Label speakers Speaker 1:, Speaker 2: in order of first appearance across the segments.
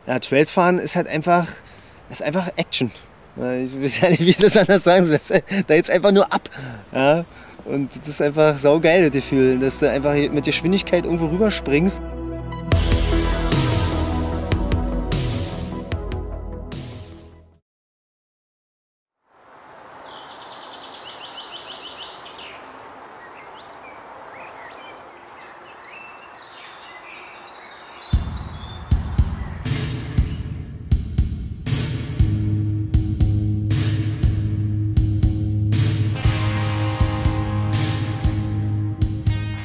Speaker 1: Ja, Trails fahren ist halt einfach Action. Ich weiß ja nicht, wie ich das anders sagen soll. Da geht's einfach nur ab. Ja? Und das ist einfach saugeil, das Gefühl, dass du einfach mit Geschwindigkeit irgendwo rüberspringst.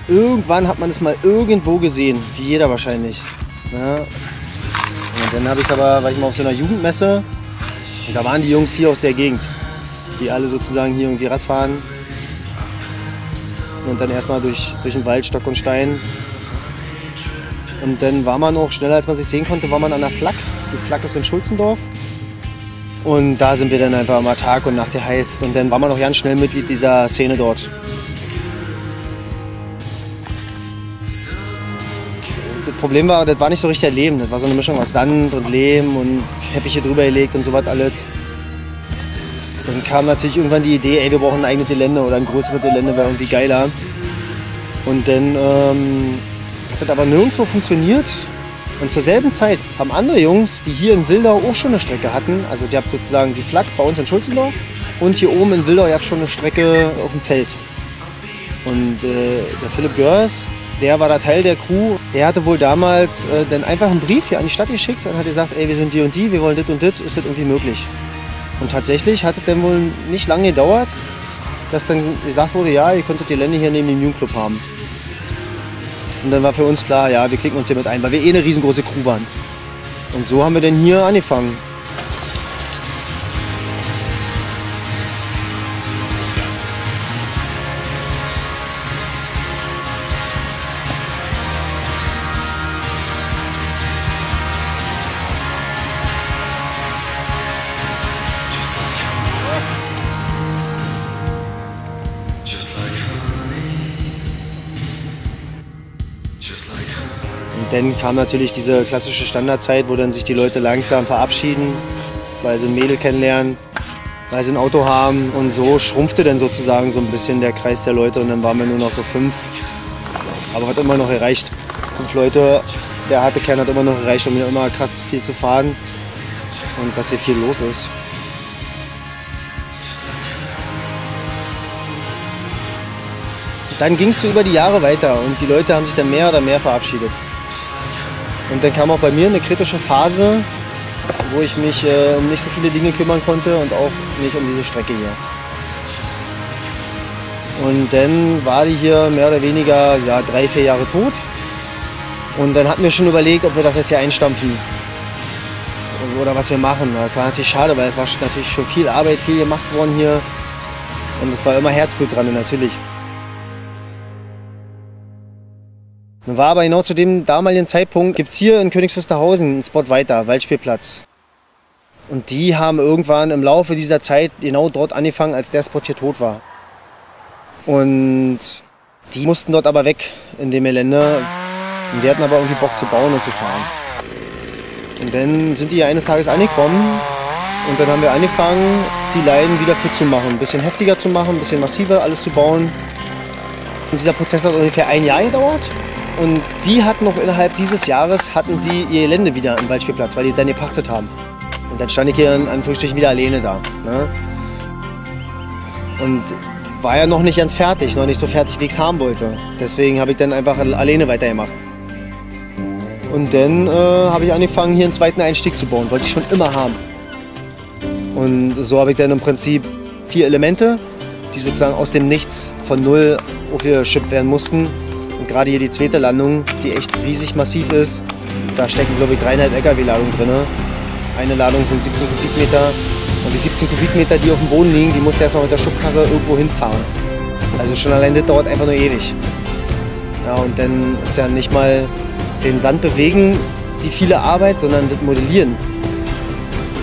Speaker 1: Irgendwann hat man es mal irgendwo gesehen, wie jeder wahrscheinlich. Ja. Und dann war ich mal auf so einer Jugendmesse und da waren die Jungs hier aus der Gegend, die alle sozusagen hier irgendwie Rad fahren. Und dann erstmal durch den Wald, Stock und Stein. Und dann war man auch schneller, als man sich sehen konnte, war man an der Flak. Die Flak ist in Schulzendorf. Und da sind wir dann einfach mal Tag und Nacht geheizt. Und dann war man auch ganz schnell Mitglied dieser Szene dort. Das Problem war, das war nicht so richtig Leben. Das war so eine Mischung aus Sand und Lehm und Teppiche drüber gelegt und so was alles. Dann kam natürlich irgendwann die Idee, ey, wir brauchen ein eigenes Gelände oder ein größeres Gelände, wäre irgendwie geiler. Und dann hat das aber nirgendwo funktioniert. Und zur selben Zeit haben andere Jungs, die hier in Wildau auch schon eine Strecke hatten, also die habt sozusagen die Flak bei uns in Schulzendorf und hier oben in Wildau, ihr habt schon eine Strecke auf dem Feld. Und der Philipp Görs, der war da Teil der Crew. Der hatte wohl damals dann einfach einen Brief hier an die Stadt geschickt und hat gesagt, ey, wir sind die und die, wir wollen das und das, ist das irgendwie möglich? Und tatsächlich hat es dann wohl nicht lange gedauert, dass dann gesagt wurde, ja, ihr könntet die Gelände hier neben dem Jugendclub haben. Und dann war für uns klar, ja, wir klicken uns hier mit ein, weil wir eine riesengroße Crew waren. Und so haben wir dann hier angefangen. Und dann kam natürlich diese klassische Standardzeit, wo dann sich die Leute langsam verabschieden, weil sie ein Mädel kennenlernen, weil sie ein Auto haben. Und so schrumpfte dann sozusagen so ein bisschen der Kreis der Leute und dann waren wir nur noch so 5. Aber hat immer noch gereicht. 5 Leute, der harte Kern hat immer noch gereicht, um hier immer krass viel zu fahren und dass hier viel los ist. Dann ging es so über die Jahre weiter und die Leute haben sich dann mehr oder mehr verabschiedet. Und dann kam auch bei mir eine kritische Phase, wo ich mich um nicht so viele Dinge kümmern konnte und auch nicht um diese Strecke hier. Und dann war die hier mehr oder weniger 3-4 Jahre tot. Und dann hatten wir schon überlegt, ob wir das jetzt hier einstampfen oder was wir machen. Das war natürlich schade, weil es war natürlich schon viel Arbeit, viel gemacht worden hier. Und es war immer Herzblut dran, natürlich. Nun war aber genau zu dem damaligen Zeitpunkt, gibt es hier in Königs Wusterhausen einen Spot weiter, Waldspielplatz. Und die haben irgendwann im Laufe dieser Zeit genau dort angefangen, als der Spot hier tot war. Und die mussten dort aber weg in dem Gelände. Und die hatten aber irgendwie Bock zu bauen und zu fahren. Und dann sind die eines Tages angekommen und dann haben wir angefangen, die Leinen wieder fit zu machen. Ein bisschen heftiger zu machen, ein bisschen massiver alles zu bauen. Und dieser Prozess hat ungefähr 1 Jahr gedauert. Und die hatten noch innerhalb dieses Jahres hatten die ihr Gelände wieder im Waldspielplatz, weil die dann gepachtet haben. Und dann stand ich hier in Anführungsstrichen wieder alleine da. Ne? Und war ja noch nicht ganz fertig, noch nicht so fertig, wie ich es haben wollte. Deswegen habe ich dann einfach alleine weitergemacht. Und dann habe ich angefangen, hier einen zweiten Einstieg zu bauen, wollte ich schon immer haben. Und so habe ich dann im Prinzip 4 Elemente, die sozusagen aus dem Nichts von 0 aufgeschippt werden mussten. Und gerade hier die zweite Landung, die echt riesig massiv ist, da stecken, glaube ich, 3,5 LKW-Ladungen drin. Eine Ladung sind 17 Kubikmeter. Und die 17 Kubikmeter, die auf dem Boden liegen, die musst du erstmal mit der Schubkarre irgendwo hinfahren. Also schon allein das dauert einfach nur ewig. Ja, und dann ist ja nicht mal den Sand bewegen die viele Arbeit, sondern das Modellieren.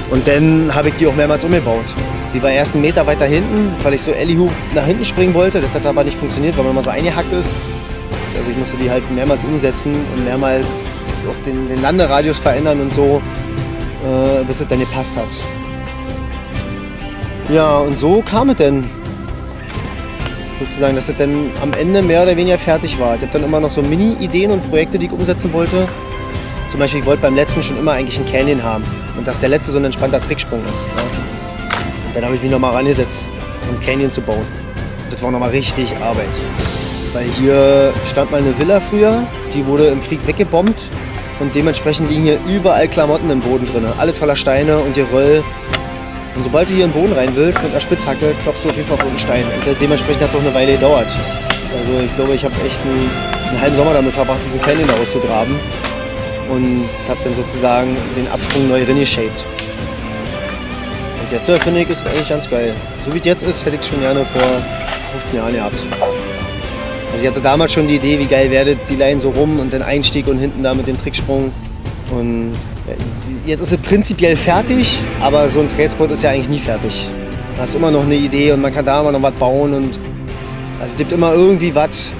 Speaker 1: Und dann habe ich die auch mehrmals umgebaut. Die war erst 1 Meter weiter hinten, weil ich so Elihu nach hinten springen wollte. Das hat aber nicht funktioniert, weil man mal so eingehackt ist. Also ich musste die halt mehrmals umsetzen und mehrmals auch den Landeradius verändern und so. bis es dann gepasst hat. Ja, und so kam es denn. Sozusagen, dass es dann am Ende mehr oder weniger fertig war. Ich habe dann immer noch so Mini-Ideen und Projekte, die ich umsetzen wollte. Zum Beispiel, ich wollte beim letzten schon immer eigentlich einen Canyon haben. Und dass der letzte so ein entspannter Tricksprung ist. Ja. Und dann habe ich mich nochmal rangesetzt, um einen Canyon zu bauen. Und das war nochmal richtig Arbeit. Weil hier stand mal eine Villa früher, die wurde im Krieg weggebombt. Und dementsprechend liegen hier überall Klamotten im Boden drin. Alles voller Steine und Geröll. Und sobald du hier in den Boden rein willst, mit einer Spitzhacke, klopfst du auf jeden Fall auf einen Stein. Und dementsprechend hat es auch eine Weile gedauert. Also ich glaube, ich habe echt einen halben Sommer damit verbracht, diesen Canyon auszugraben. Und habe dann sozusagen den Absprung neu reingeshaped. Und jetzt finde ich, ist eigentlich ganz geil. So wie es jetzt ist, hätte ich schon gerne vor 15 Jahren gehabt. Also ich hatte damals schon die Idee, wie geil wäre die Line so rum und den Einstieg und hinten da mit dem Tricksprung. Und ja, jetzt ist es prinzipiell fertig, aber so ein Trailspot ist ja eigentlich nie fertig. Du hast immer noch eine Idee und man kann da immer noch was bauen. Und also es gibt immer irgendwie was.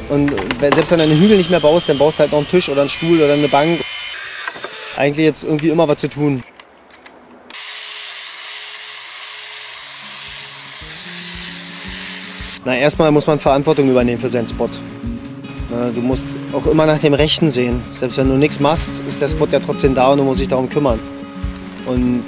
Speaker 1: Und selbst wenn du einen Hügel nicht mehr baust, dann baust du halt noch einen Tisch oder einen Stuhl oder eine Bank. Eigentlich gibt es irgendwie immer was zu tun. Na, erstmal muss man Verantwortung übernehmen für seinen Spot. Du musst auch immer nach dem Rechten sehen. Selbst wenn du nichts machst, ist der Spot ja trotzdem da und du musst dich darum kümmern. Und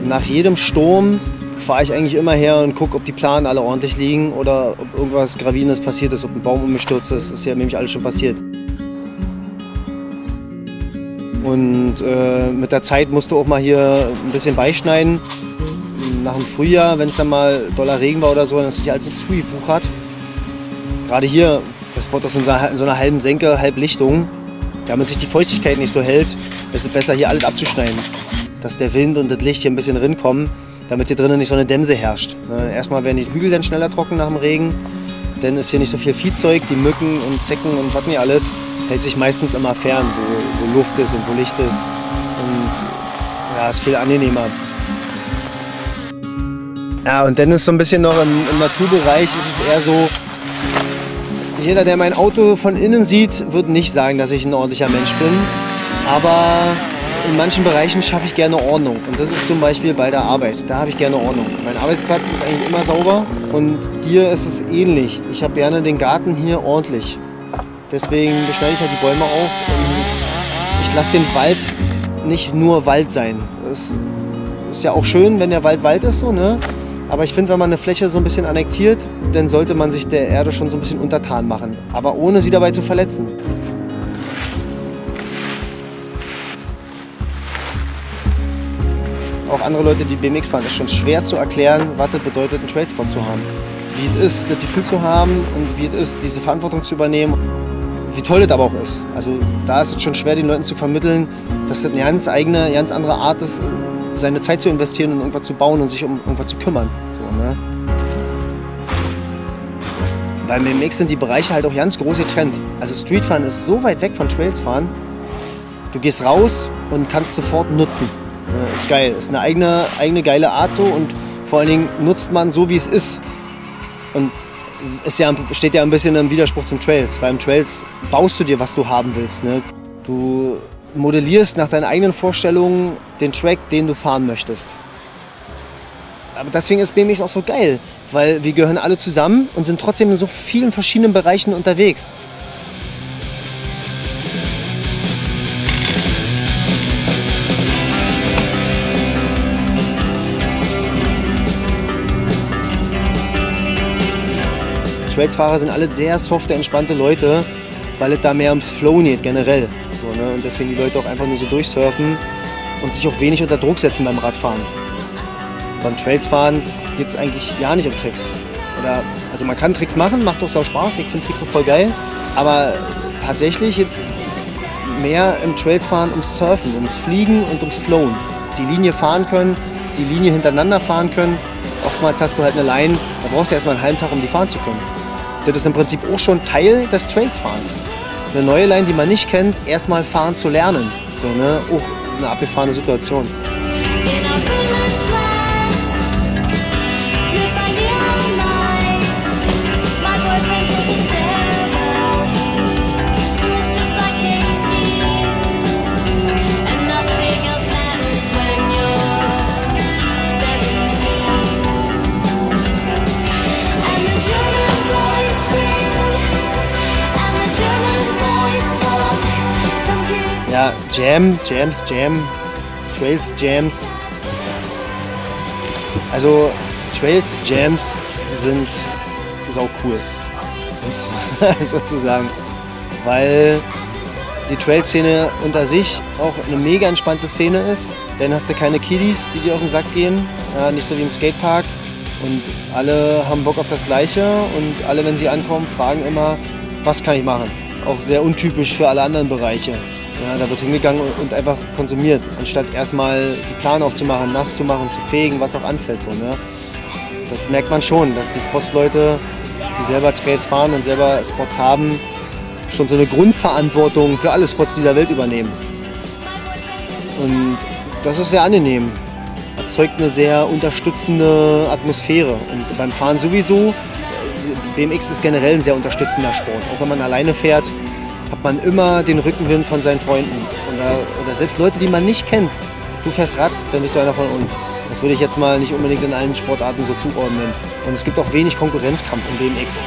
Speaker 1: nach jedem Sturm fahre ich eigentlich immer her und gucke, ob die Planen alle ordentlich liegen oder ob irgendwas Gravierendes passiert ist, ob ein Baum umgestürzt ist. Das ist ja nämlich alles schon passiert. Und mit der Zeit musst du auch mal hier ein bisschen beischneiden. Nach dem Frühjahr, wenn es dann mal doller Regen war oder so, dann ist es ja also zugewuchert. Gerade hier, der Spot ist in so einer halben Senke, halb Lichtung. Damit sich die Feuchtigkeit nicht so hält, ist es besser, hier alles abzuschneiden. Dass der Wind und das Licht hier ein bisschen rinkommen, damit hier drinnen nicht so eine Dämse herrscht. Erstmal werden die Hügel dann schneller trocken nach dem Regen. Dann ist hier nicht so viel Viehzeug, die Mücken und Zecken und was nicht alles. Hält sich meistens immer fern, wo Luft ist und wo Licht ist. Und ja, ist viel angenehmer. Ja, und dann ist so ein bisschen noch im Naturbereich ist es eher so, jeder, der mein Auto von innen sieht, wird nicht sagen, dass ich ein ordentlicher Mensch bin. Aber in manchen Bereichen schaffe ich gerne Ordnung. Und das ist zum Beispiel bei der Arbeit. Da habe ich gerne Ordnung. Mein Arbeitsplatz ist eigentlich immer sauber und hier ist es ähnlich. Ich habe gerne den Garten hier ordentlich. Deswegen beschneide ich halt die Bäume auf und ich lasse den Wald nicht nur Wald sein. Es ist ja auch schön, wenn der Wald Wald ist, so, ne? Aber ich finde, wenn man eine Fläche so ein bisschen annektiert, dann sollte man sich der Erde schon so ein bisschen untertan machen. Aber ohne sie dabei zu verletzen. Auch andere Leute, die BMX fahren, ist schon schwer zu erklären, was das bedeutet, einen Trailspot zu haben. Wie es ist, das Gefühl zu haben und wie es ist, diese Verantwortung zu übernehmen. Wie toll das aber auch ist. Also da ist es schon schwer, den Leuten zu vermitteln, dass das eine ganz eigene, ganz andere Art ist, seine Zeit zu investieren und irgendwas zu bauen und sich um irgendwas zu kümmern. So, ne? Beim BMX sind die Bereiche halt auch ganz groß getrennt. Also Streetfahren ist so weit weg von Trailsfahren. Du gehst raus und kannst sofort nutzen. Ist geil, ist eine eigene geile Art so und vor allen Dingen nutzt man so, wie es ist. Und es steht ja ein bisschen im Widerspruch zum Trails, weil im Trails baust du dir, was du haben willst. Ne? Du modellierst nach deinen eigenen Vorstellungen den Track, den du fahren möchtest. Aber deswegen ist BMX auch so geil, weil wir gehören alle zusammen und sind trotzdem in so vielen verschiedenen Bereichen unterwegs. Trailsfahrer sind alle sehr softe, entspannte Leute, weil es da mehr ums Flow geht, generell. So, ne? Und deswegen die Leute auch einfach nur so durchsurfen und sich auch wenig unter Druck setzen beim Radfahren. Beim Trailsfahren geht es eigentlich gar nicht um Tricks. Also man kann Tricks machen, macht doch so Spaß, ich finde Tricks auch voll geil. Aber tatsächlich jetzt mehr im Trailsfahren ums Surfen, ums Fliegen und ums Flowen. Die Linie fahren können, die Linie hintereinander fahren können. Oftmals hast du halt eine Line, da brauchst du erstmal einen halben Tag, um die fahren zu können. Das ist im Prinzip auch schon Teil des Trailsfahrens. Eine neue Line, die man nicht kennt, erstmal fahren zu lernen. So, ne? Auch eine abgefahrene Situation. Jam, Trails, Jams. Also Trails, Jams sind sau cool, sozusagen, weil die Trail-Szene unter sich auch eine mega entspannte Szene ist. Dann hast du keine Kiddies, die dir auf den Sack gehen, nicht so wie im Skatepark. Und alle haben Bock auf das Gleiche und alle, wenn sie ankommen, fragen immer, was kann ich machen? Auch sehr untypisch für alle anderen Bereiche. Ja, da wird hingegangen und einfach konsumiert, anstatt erstmal die Plane aufzumachen, nass zu machen, zu fegen, was auch anfällt. So, ne? Das merkt man schon, dass die Spots-Leute, die selber Trails fahren und selber Spots haben, schon so eine Grundverantwortung für alle Spots dieser Welt übernehmen. Und das ist sehr angenehm. Erzeugt eine sehr unterstützende Atmosphäre. Und beim Fahren sowieso. BMX ist generell ein sehr unterstützender Sport. Auch wenn man alleine fährt, hat man immer den Rückenwind von seinen Freunden. Oder selbst Leute, die man nicht kennt. Du fährst Rad, dann bist du einer von uns. Das würde ich jetzt mal nicht unbedingt in allen Sportarten so zuordnen. Und es gibt auch wenig Konkurrenzkampf im BMX.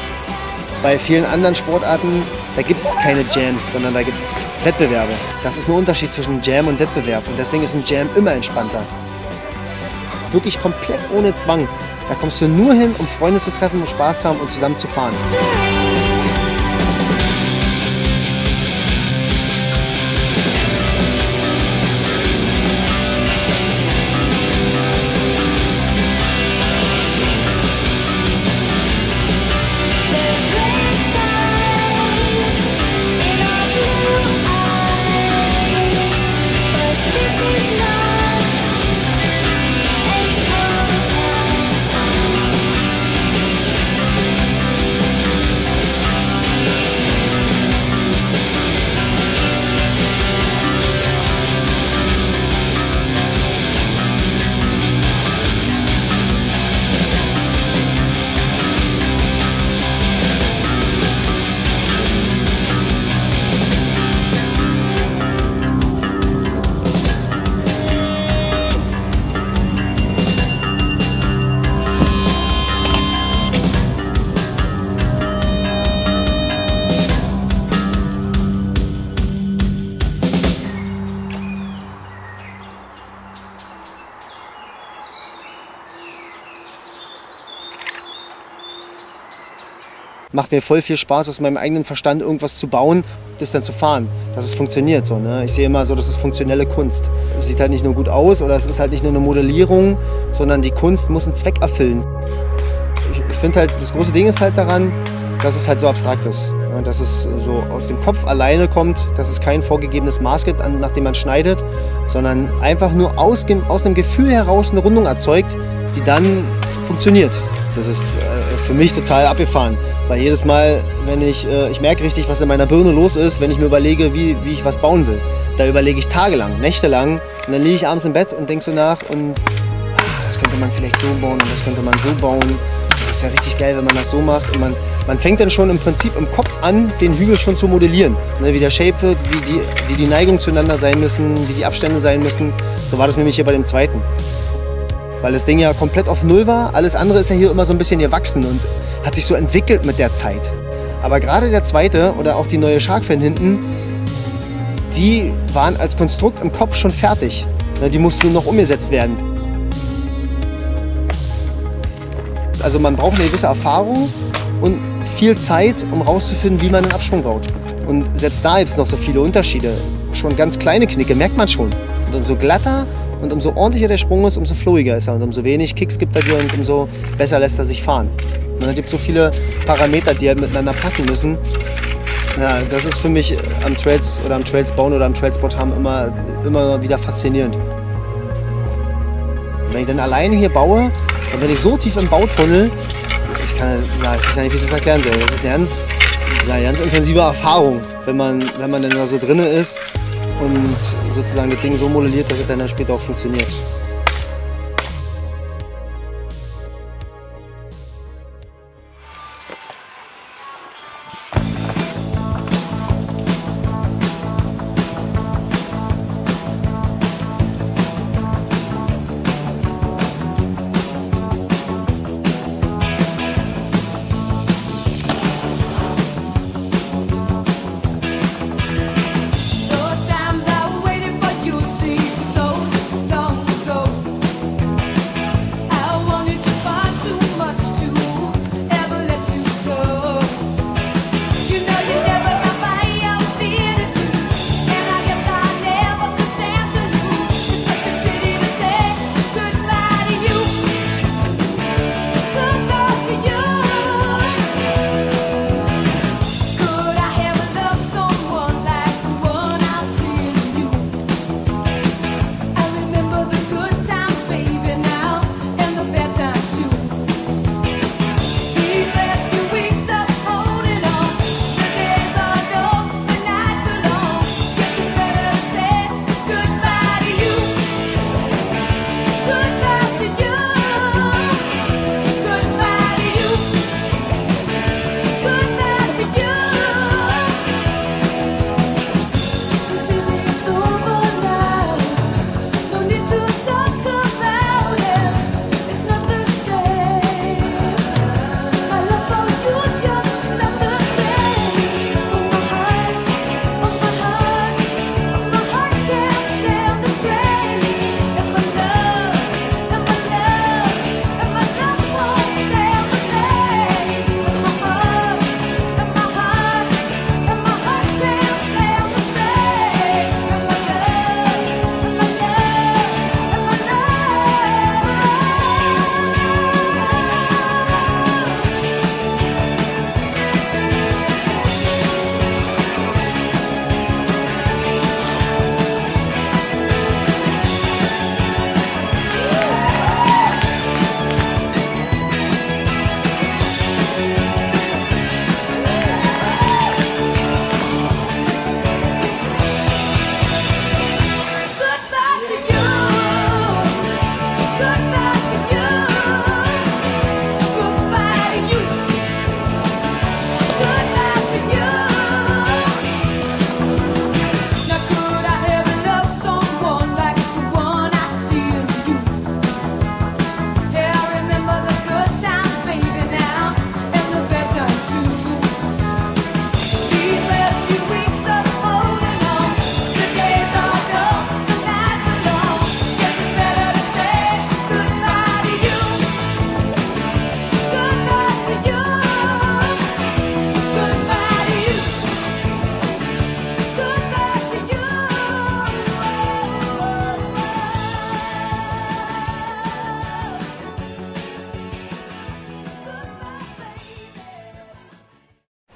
Speaker 1: Bei vielen anderen Sportarten, da gibt es keine Jams, sondern da gibt es Wettbewerbe. Das ist ein Unterschied zwischen Jam und Wettbewerb. Und deswegen ist ein Jam immer entspannter. Wirklich komplett ohne Zwang. Da kommst du nur hin, um Freunde zu treffen, um Spaß zu haben und zusammen zu fahren. Macht mir voll viel Spaß, aus meinem eigenen Verstand irgendwas zu bauen, das dann zu fahren, dass es funktioniert. So, ne? Ich sehe immer so, das ist funktionelle Kunst. Es sieht halt nicht nur gut aus oder es ist halt nicht nur eine Modellierung, sondern die Kunst muss einen Zweck erfüllen. Ich finde halt, das große Ding ist halt daran, dass es halt so abstrakt ist. Ja, dass es so aus dem Kopf alleine kommt, dass es kein vorgegebenes Maß gibt, nach dem man schneidet, sondern einfach nur aus einem Gefühl heraus eine Rundung erzeugt, die dann funktioniert. Das ist für mich total abgefahren, weil jedes Mal, wenn ich merke richtig, was in meiner Birne los ist, wenn ich mir überlege, wie ich was bauen will. Da überlege ich tagelang, nächtelang und dann liege ich abends im Bett und denke so nach und das könnte man vielleicht so bauen und das könnte man so bauen. Das wäre richtig geil, wenn man das so macht. Und man fängt dann schon im Prinzip im Kopf an, den Hügel schon zu modellieren. Ne, wie der Shape wird, wie die Neigungen zueinander sein müssen, wie die Abstände sein müssen. So war das nämlich hier bei dem zweiten. Weil das Ding ja komplett auf Null war. Alles andere ist ja hier immer so ein bisschen gewachsen und hat sich so entwickelt mit der Zeit. Aber gerade der zweite oder auch die neue Sharkfin hinten, die waren als Konstrukt im Kopf schon fertig. Ne, die mussten nur noch umgesetzt werden. Also man braucht eine gewisse Erfahrung und viel Zeit, um rauszufinden, wie man einen Absprung baut. Und selbst da gibt es noch so viele Unterschiede. Schon ganz kleine Knicke merkt man schon. Und umso glatter und umso ordentlicher der Sprung ist, umso flowiger ist er. Und umso wenig Kicks gibt er dir und umso besser lässt er sich fahren. Und es gibt so viele Parameter, die halt miteinander passen müssen. Ja, das ist für mich am Trails oder am Trails bauen oder am Trailsport haben immer wieder faszinierend. Und wenn ich dann alleine hier baue, dann bin ich so tief im Bautunnel, ich weiß ja nicht, wie ich das erklären soll. Das ist eine ganz intensive Erfahrung, wenn man dann da so drin ist und sozusagen das Ding so modelliert, dass es dann später auch funktioniert.
Speaker 2: Those times I waited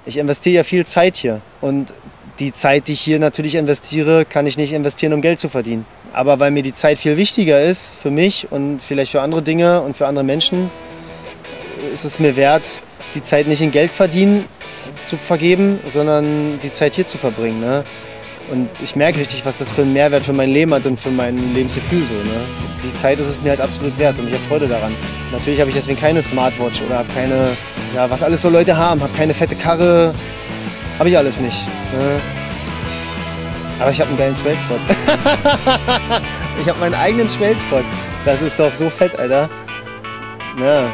Speaker 1: Ich investiere ja viel Zeit hier und die Zeit, die ich hier natürlich investiere, kann ich nicht investieren, um Geld zu verdienen. Aber weil mir die Zeit viel wichtiger ist für mich und vielleicht für andere Dinge und für andere Menschen, ist es mir wert, die Zeit nicht in Geld verdienen zu vergeben, sondern die Zeit hier zu verbringen. Ne? Und ich merke richtig, was das für einen Mehrwert für mein Leben hat und für mein Lebensgefühl. So, ne? Die Zeit ist es mir halt absolut wert und ich habe Freude daran. Natürlich habe ich deswegen keine Smartwatch oder habe keine, ja, was alles so Leute haben, habe keine fette Karre, habe ich alles nicht. Ne? Aber ich habe einen geilen Trailspot. Ich habe meinen eigenen Trailspot. Das ist doch so fett, Alter. Ja.